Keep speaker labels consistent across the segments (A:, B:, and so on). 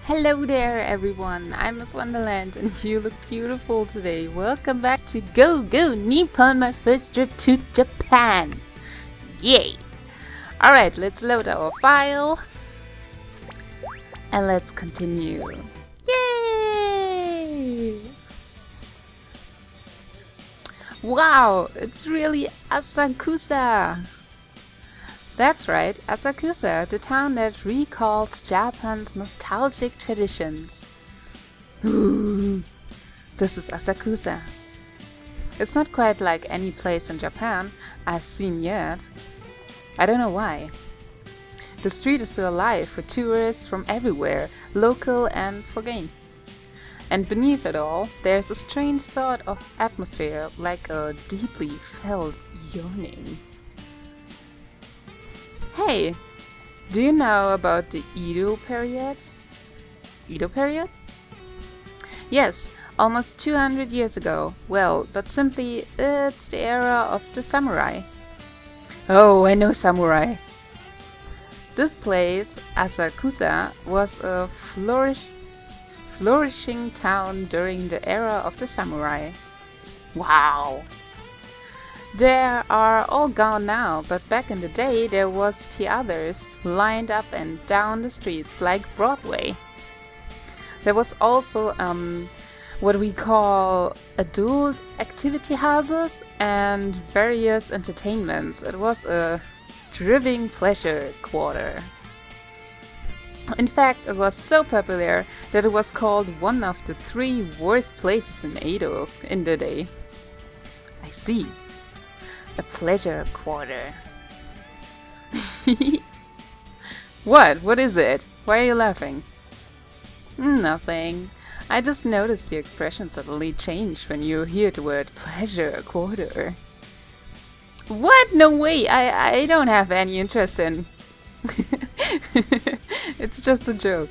A: Hello there everyone, I'm Miss Wonderland and you look beautiful today. Welcome back to Go Go Nippon, my first trip to Japan. Yay! Alright, let's load our file and let's continue. Yay! Wow, it's really Asakusa! That's right, Asakusa, the town that recalls Japan's nostalgic traditions. Ooh, this is Asakusa. It's not quite like any place in Japan I've seen yet. I don't know why. The street is so alive with tourists from everywhere, local and foreign. And beneath it all, there's a strange sort of atmosphere, like a deeply felt yearning. Hey, do you know about the Edo period? Edo period? Yes, almost 200 years ago. Well, but simply, it's the era of the samurai. Oh, I know samurai. This place, Asakusa, was a flourishing town during the era of the samurai. Wow! They are all gone now, but back in the day there was the others lined up and down the streets like Broadway. There was also what we call adult activity houses and various entertainments. It was a driving pleasure quarter. In fact, it was so popular that it was called one of the 3 worst places in Edo in the day. I see. A pleasure quarter. What? What is it? Why are you laughing? Nothing. I just noticed your expression suddenly changed when you hear the word pleasure quarter. What? No way! I don't have any interest in... It's just a joke.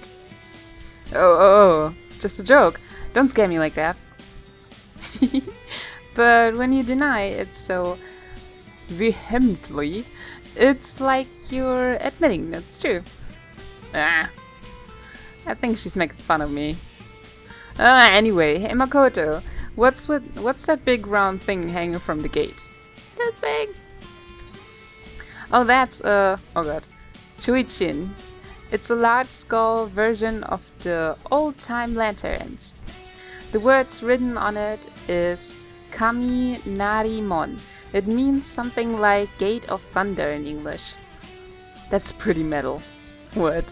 A: Oh, just a joke. Don't scare me like that. But when you deny it so vehemently, it's like you're admitting it's true. I think she's making fun of me. Anyway, hey Makoto, what's that big round thing hanging from the gate? This thing. Oh, that's oh god, Chuichin. It's a large skull version of the old-time lanterns. The words written on it is Kami Narimon. It means something like Gate of Thunder in English. That's pretty metal. What?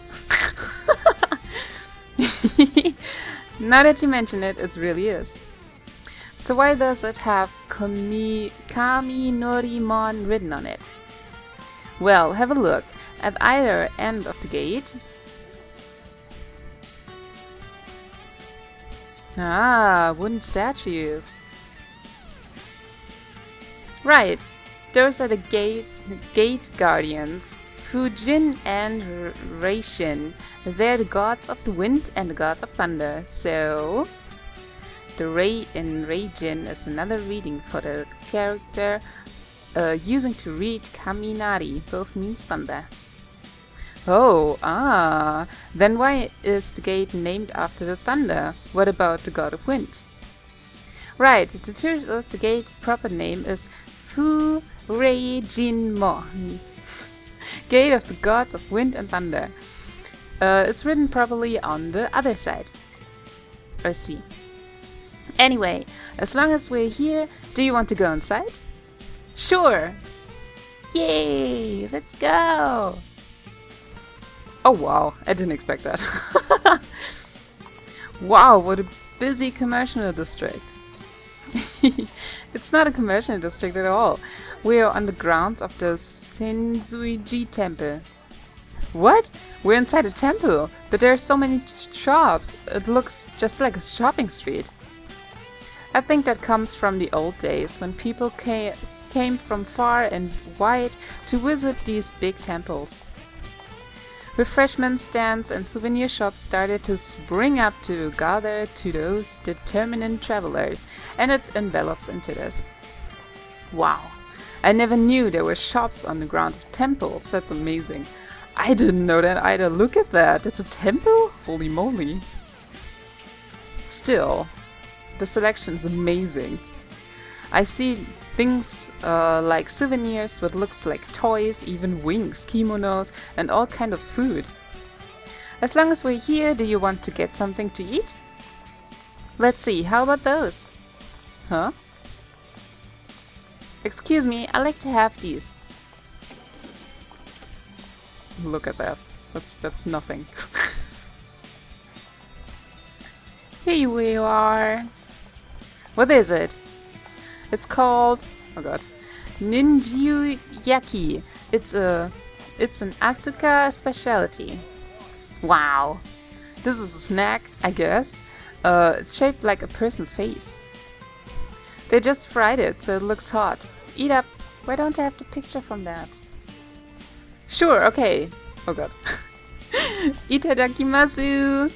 A: Now that you mention it, it really is. So why does it have Kami Norimon written on it? Well, have a look. At either end of the gate. Ah, wooden statues. Right, those are the gate guardians, Fujin and Reishin. They're the gods of the wind and the god of thunder. So, the Rei in Reijin is another reading for the character using to read Kaminari, both means thunder. Oh, then why is the gate named after the thunder? What about the god of wind? Right, the truth is the gate proper name is Fu-Rei-Jin-Mo, Gate of the Gods of Wind and Thunder. It's written properly on the other side. I see. Anyway, as long as we're here, do you want to go inside? Sure! Yay! Let's go! Oh wow, I didn't expect that. Wow, what a busy commercial district. It's not a commercial district at all. We are on the grounds of the Senzuiji temple. What? We're inside a temple, but there are so many shops. It looks just like a shopping street. I think that comes from the old days when people came from far and wide to visit these big temples. Refreshment stands and souvenir shops started to spring up to gather to those determined travelers, and it envelops into this. Wow, I never knew there were shops on the ground of temples. That's amazing. I didn't know that either. Look at that. It's a temple? Holy moly. Still, the selection is amazing. I see things like souvenirs, what looks like toys, even wings, kimonos, and all kind of food. As long as we're here, do you want to get something to eat? Let's see, how about those? Huh? Excuse me, I like to have these. Look at that. That's nothing. Here we are. What is it? It's called, oh god, Ninjuyaki. It's an Asuka specialty. Wow. This is a snack, I guess. It's shaped like a person's face. They just fried it, so it looks hot. Eat up. Why don't I have the picture from that? Sure, okay. Oh god. Itadakimasu!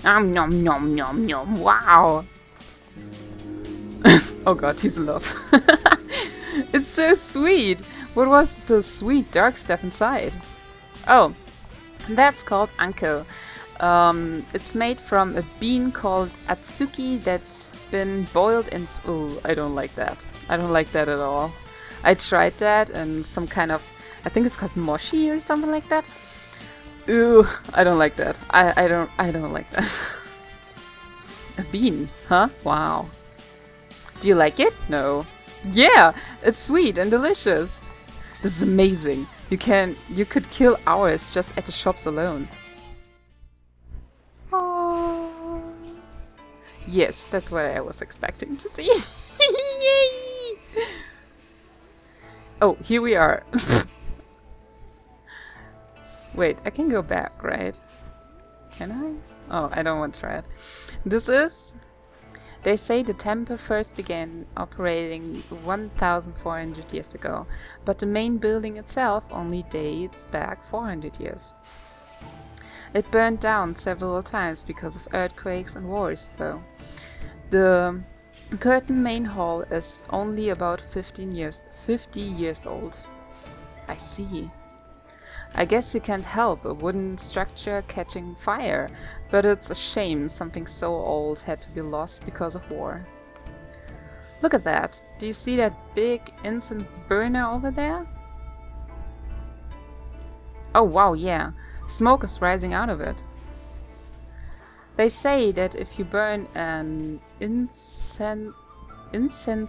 A: Nom nom nom nom nom. Wow. Oh god, he's in love. It's so sweet. What was the sweet dark stuff inside? Oh, that's called anko. It's made from a bean called atsuki that's been boiled in... Oh, I don't like that. I don't like that at all. I tried that and some kind of... I think it's called mochi or something like that. Ew, I don't like that. I don't like that. A bean, huh? Wow. Do you like it? No. Yeah, it's sweet and delicious. This is amazing. You could kill hours just at the shops alone. Oh. Yes, that's what I was expecting to see. Yay! Oh, here we are. Wait, I can go back, right? Can I? Oh, I don't want to try it. This is... They say the temple first began operating 1,400 years ago, but the main building itself only dates back 400 years. It burned down several times because of earthquakes and wars, though. The curtain main hall is only about 50 years old. I see. I guess you can't help a wooden structure catching fire, but it's a shame something so old had to be lost because of war. Look at that! Do you see that big incense burner over there? Oh wow, yeah. Smoke is rising out of it. They say that if you burn an incense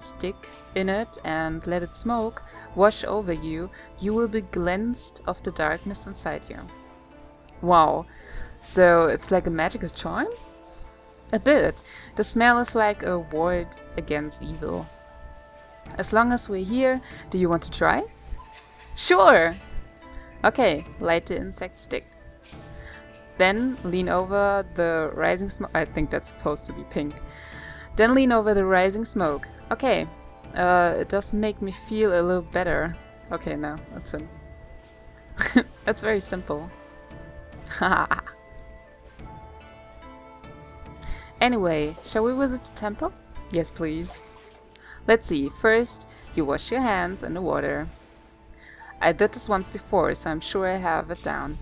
A: stick in it and let it smoke wash over you, you will be cleansed of the darkness inside you. Wow, so it's like a magical charm? A bit. The smell is like a ward against evil. As long as we're here, do you want to try? Sure! Okay, light the insect stick. Then lean over the rising smoke. I think that's supposed to be pink. Then lean over the rising smoke. Okay, it does make me feel a little better. Okay, no, that's it. That's very simple. Anyway, shall we visit the temple? Yes, please. Let's see. First, you wash your hands in the water. I did this once before, so I'm sure I have it down.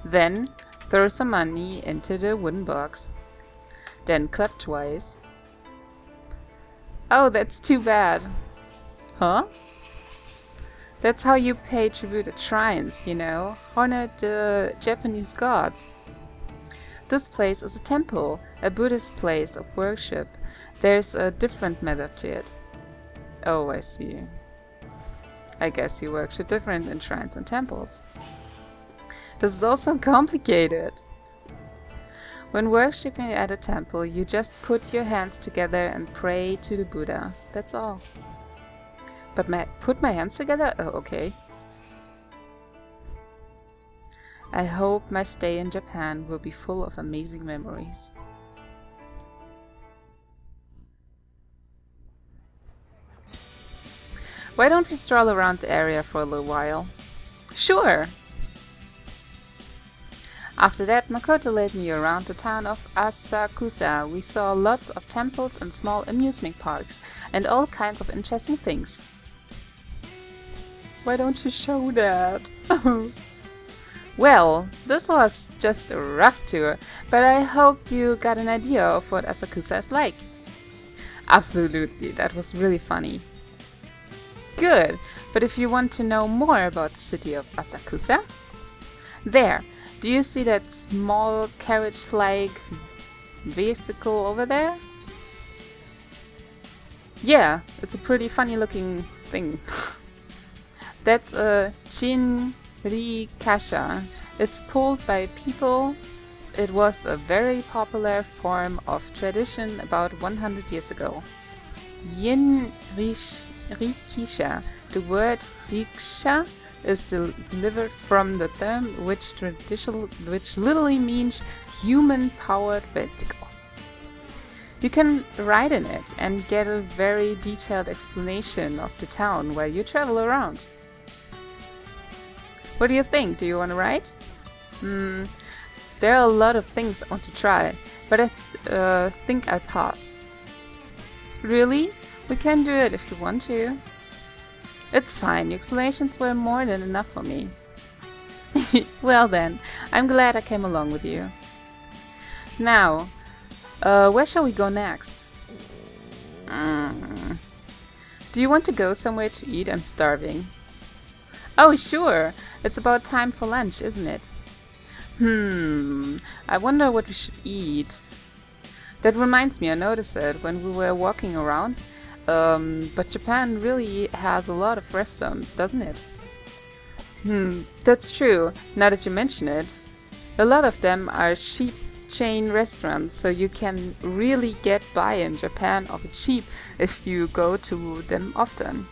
A: Then, throw some money into the wooden box. Then clap twice. Oh, that's too bad. Huh? That's how you pay tribute at shrines, you know? Honor the Japanese gods. This place is a temple, a Buddhist place of worship. There's a different method to it. Oh, I see. I guess you worship different in shrines and temples. This is also complicated. When worshipping at a temple, you just put your hands together and pray to the Buddha. That's all. But put my hands together? Oh, okay. I hope my stay in Japan will be full of amazing memories. Why don't we stroll around the area for a little while? Sure! After that, Makoto led me around the town of Asakusa. We saw lots of temples and small amusement parks, and all kinds of interesting things. Why don't you show that? Well, this was just a rough tour, but I hope you got an idea of what Asakusa is like. Absolutely, that was really funny. Good, but if you want to know more about the city of Asakusa, there, do you see that small carriage-like vehicle over there? Yeah, it's a pretty funny looking thing. That's a Jinrikasha. It's pulled by people. It was a very popular form of tradition about 100 years ago. Rikisha. The word riksha is delivered from the term which literally means human-powered vehicle. You can ride in it and get a very detailed explanation of the town where you travel around. What do you think? Do you want to ride? There are a lot of things I want to try, but I think I'll pass. Really? We can do it if you want to. It's fine, your explanations were more than enough for me. Well then, I'm glad I came along with you. Now, where shall we go next? Do you want to go somewhere to eat? I'm starving. Oh sure, it's about time for lunch, isn't it? I wonder what we should eat. That reminds me, I noticed it when we were walking around. But Japan really has a lot of restaurants, doesn't it? That's true, now that you mention it. A lot of them are cheap chain restaurants, so you can really get by in Japan of cheap if you go to them often.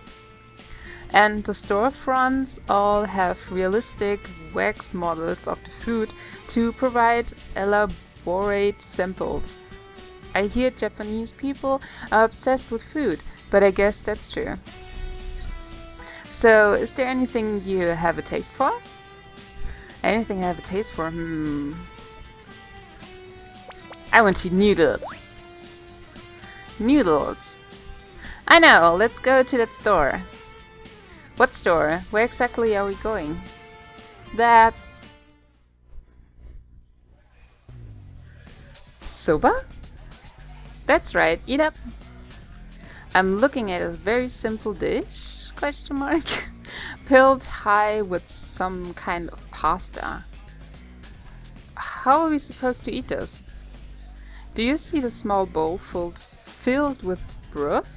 A: And the storefronts all have realistic wax models of the food to provide elaborate samples. I hear Japanese people are obsessed with food, but I guess that's true. So, is there anything you have a taste for? Anything I have a taste for? I want to eat noodles. Noodles. I know, let's go to that store. What store? Where exactly are we going? That's... Soba? That's right, eat up. I'm looking at a very simple dish, question mark, filled high with some kind of pasta. How are we supposed to eat this? Do you see the small bowl filled with broth?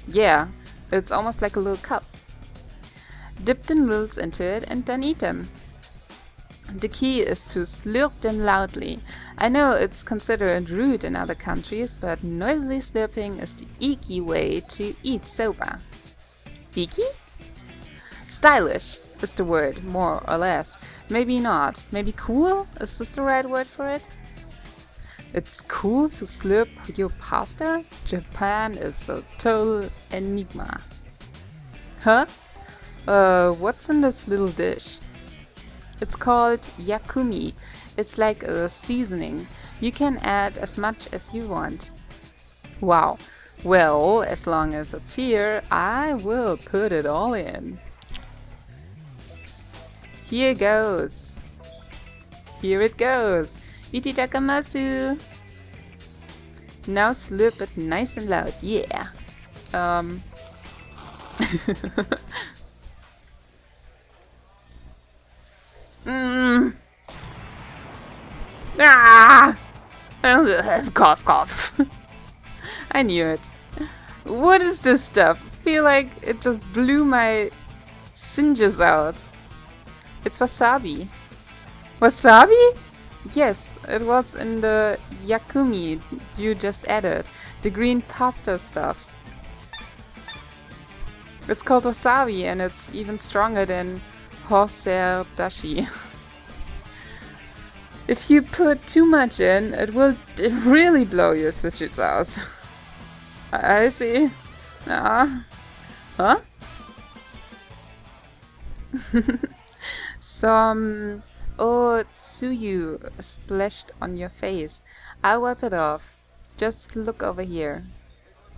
A: Yeah, it's almost like a little cup. Dip the noodles into it and then eat them. The key is to slurp them loudly. I know it's considered rude in other countries, but noisily slurping is the icky way to eat soba. Icky? Stylish is the word, more or less. Maybe not. Maybe cool? Is this the right word for it? It's cool to slurp your pasta? Japan is a total enigma. Huh? What's in this little dish? It's called yakumi. It's like a seasoning. You can add as much as you want. Wow. Well, as long as it's here, I will put it all in. Here goes. Here it goes. Ititakamatsu. Now slurp it nice and loud. Yeah. Ah! Cough, cough. I knew it. What is this stuff? I feel like it just blew my singes out. It's wasabi. Wasabi? Yes, it was in the yakumi you just added. The green pasta stuff. It's called wasabi and it's even stronger than horseradish dashi. If you put too much in, it will really blow your stitches out. I see. Huh? Some otsuyu splashed on your face. I'll wipe it off. Just look over here.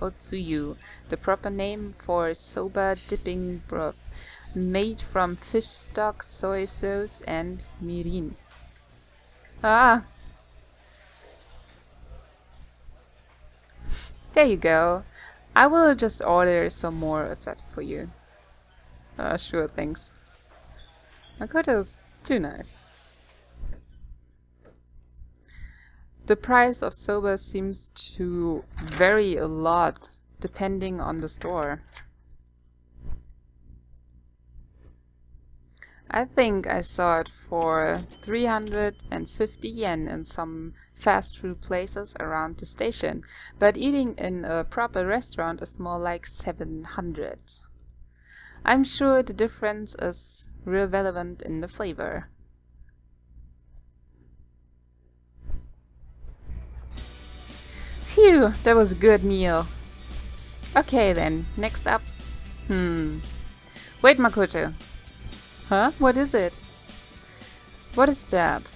A: Otsuyu, the proper name for soba dipping broth. made from fish stock, soy sauce, and mirin. Ah, there you go. I will just order some more etc. for you. Sure, thanks. Makoto's too nice. The price of soba seems to vary a lot depending on the store. I think I saw it for 350 yen in some fast food places around the station, but eating in a proper restaurant is more like 700. I'm sure the difference is real relevant in the flavor. Phew, that was a good meal. Okay then, next up. Wait, Makoto. Huh? What is it? What is that?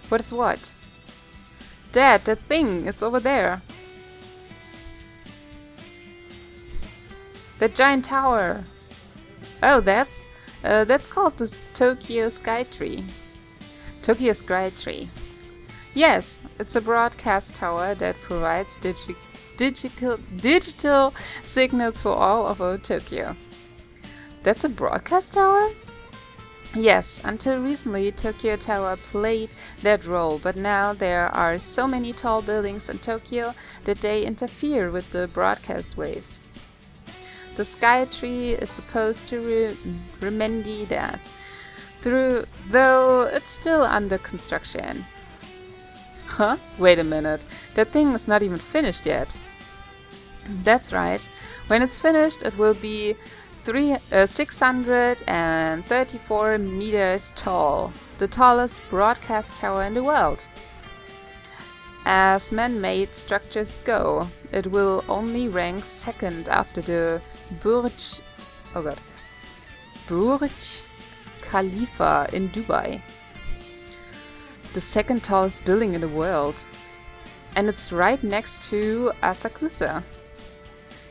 A: What is what? That thing, it's over there. That giant tower. Oh, that's called the Tokyo Skytree. Tokyo Skytree. Yes, it's a broadcast tower that provides digital signals for all over Tokyo. That's a broadcast tower? Yes, until recently Tokyo Tower played that role, but now there are so many tall buildings in Tokyo that they interfere with the broadcast waves. The Skytree is supposed to remedy that, though it's still under construction. Huh? Wait a minute, that thing is not even finished yet. That's right. When it's finished, it will be 634 meters tall, the tallest broadcast tower in the world. As man-made structures go, it will only rank second after the Burj Khalifa in Dubai. The second tallest building in the world. And it's right next to Asakusa.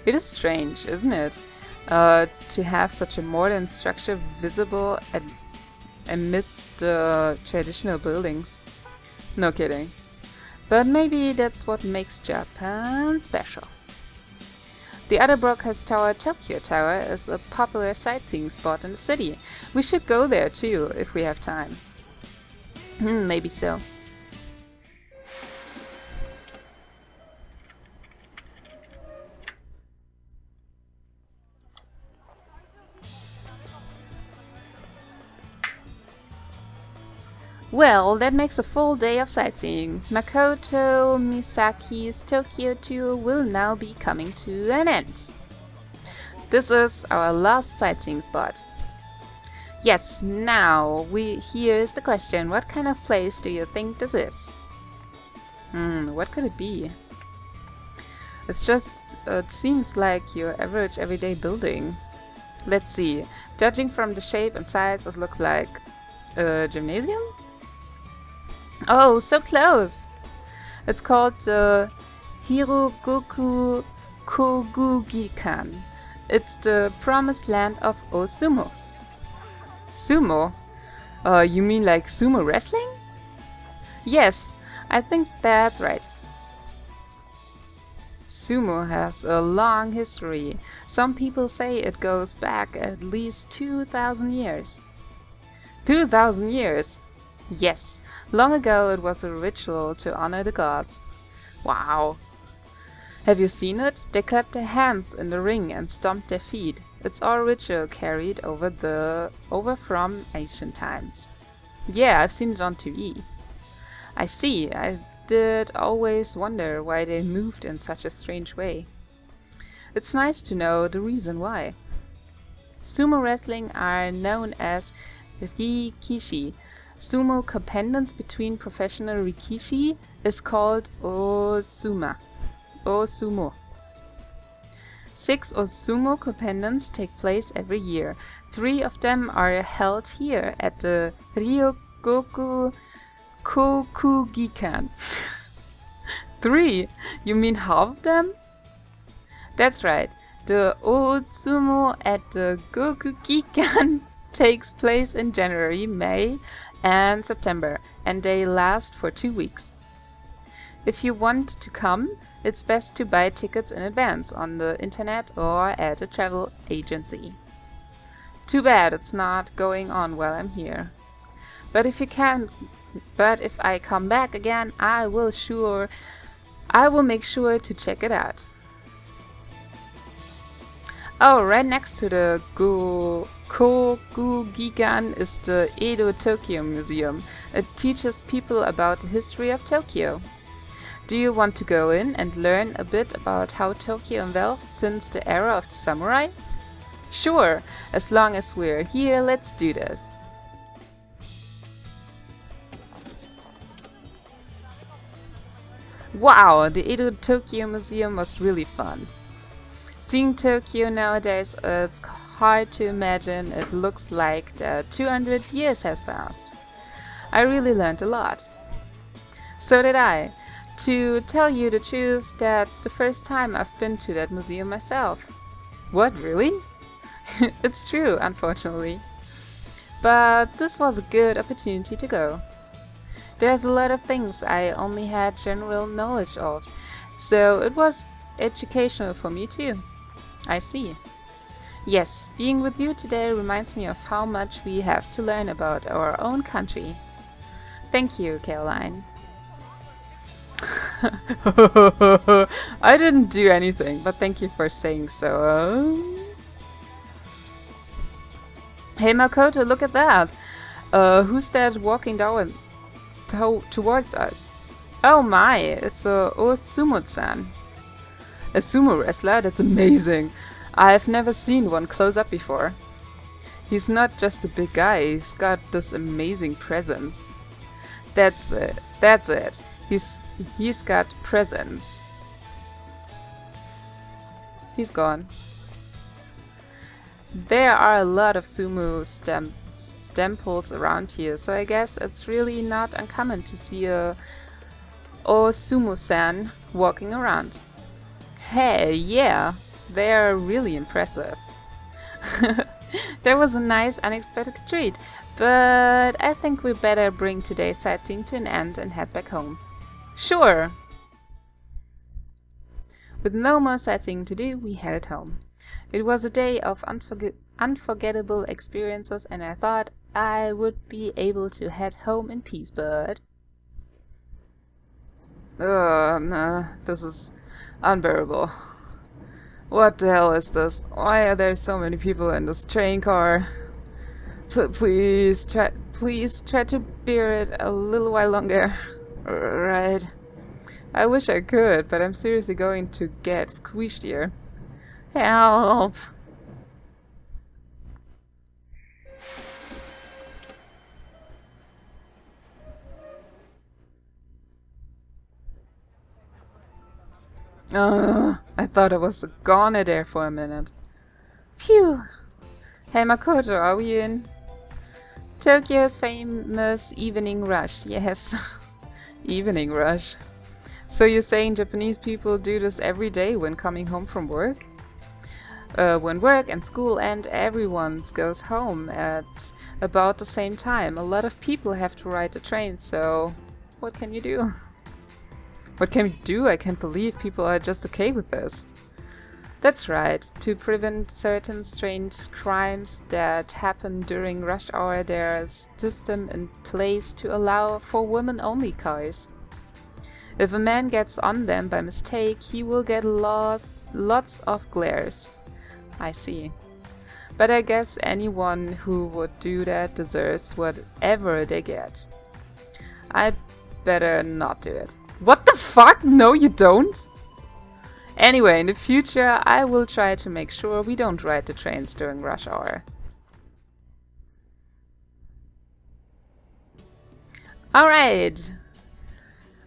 A: It is strange, isn't it? To have such a modern structure visible amidst the traditional buildings. No kidding. But maybe that's what makes Japan special. The other broadcast tower, Tokyo Tower, is a popular sightseeing spot in the city. We should go there too, if we have time. Maybe so. Well, that makes a full day of sightseeing. Makoto Misaki's Tokyo tour will now be coming to an end. This is our last sightseeing spot. Yes, now, here's the question. What kind of place do you think this is? What could it be? It seems like your average everyday building. Let's see. Judging from the shape and size, it looks like a gymnasium? Oh, so close! It's called the Hirogoku Kogugikan. It's the promised land of Osumo. Sumo? You mean like sumo wrestling? Yes, I think that's right. Sumo has a long history. Some people say it goes back at least 2,000 years. 2,000 years? Yes, long ago it was a ritual to honor the gods. Wow. Have you seen it? They clap their hands in the ring and stomp their feet. It's all ritual carried over from ancient times. Yeah, I've seen it on TV. I see. I did always wonder why they moved in such a strange way. It's nice to know the reason why. Sumo wrestling are known as rikishi. Sumo competence between professional rikishi is called Osumo. 6 Osumo competitions take place every year. 3 of them are held here at the Ryogoku Kokugikan. 3? You mean half of them? That's right. The Otsumo at the Gokugikan takes place in January, May, and September, and they last for 2 weeks. If you want to come, it's best to buy tickets in advance on the internet or at a travel agency. Too bad it's not going on while I'm here. But if I come back again, I will make sure to check it out. Oh, right next to the Kokugikan is the Edo Tokyo Museum. It teaches people about the history of Tokyo. Do you want to go in and learn a bit about how Tokyo evolved since the era of the samurai? Sure, as long as we're here, let's do this. Wow, the Edo Tokyo Museum was really fun. Seeing Tokyo nowadays, it's hard to imagine it looks like that 200 years has passed. I really learned a lot. So did I. To tell you the truth, that's the first time I've been to that museum myself. What, really? It's true, unfortunately. But this was a good opportunity to go. There's a lot of things I only had general knowledge of, so it was educational for me too. I see. Yes, being with you today reminds me of how much we have to learn about our own country. Thank you, Caroline. I didn't do anything, but thank you for saying so. Hey Makoto, look at that! Who's that walking down towards us? Oh my, it's a Osumo-san. A sumo wrestler? That's amazing! I've never seen one close up before. He's not just a big guy, he's got this amazing presence. That's it. He's got presence. He's gone. There are a lot of sumo temples around here, so I guess it's really not uncommon to see a Osumo-san walking around. Hey, yeah, they're really impressive. That was a nice unexpected treat, but I think we better bring today's sightseeing to an end and head back home. Sure! With no more sightseeing to do, we headed home. It was a day of unforgettable experiences, and I thought I would be able to head home in peace, but... no, this is unbearable. What the hell is this? Why are there so many people in this train car? Please try to bear it a little while longer. Right. I wish I could, but I'm seriously going to get squished here. Help! I thought I was a goner there for a minute. Phew! Hey Makoto, are we in? Tokyo's famous evening rush, yes. Evening rush. So you're saying Japanese people do this every day when coming home from work? When work and school and everyone goes home at about the same time, a lot of people have to ride the train, so what can you do? What can we do? I can't believe people are just okay with this. That's right. To prevent certain strange crimes that happen during rush hour, there's a system in place to allow for women-only cars. If a man gets on them by mistake, he will get lots of glares. I see. But I guess anyone who would do that deserves whatever they get. I'd better not do it. What the fuck? No, you don't? Anyway, in the future, I will try to make sure we don't ride the trains during rush hour. Alright.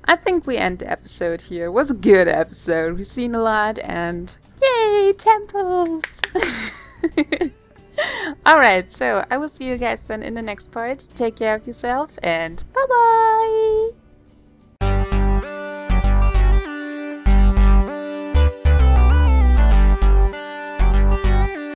A: I think we end the episode here. It was a good episode. We've seen a lot and yay, temples! Alright, so I will see you guys then in the next part. Take care of yourself and bye bye!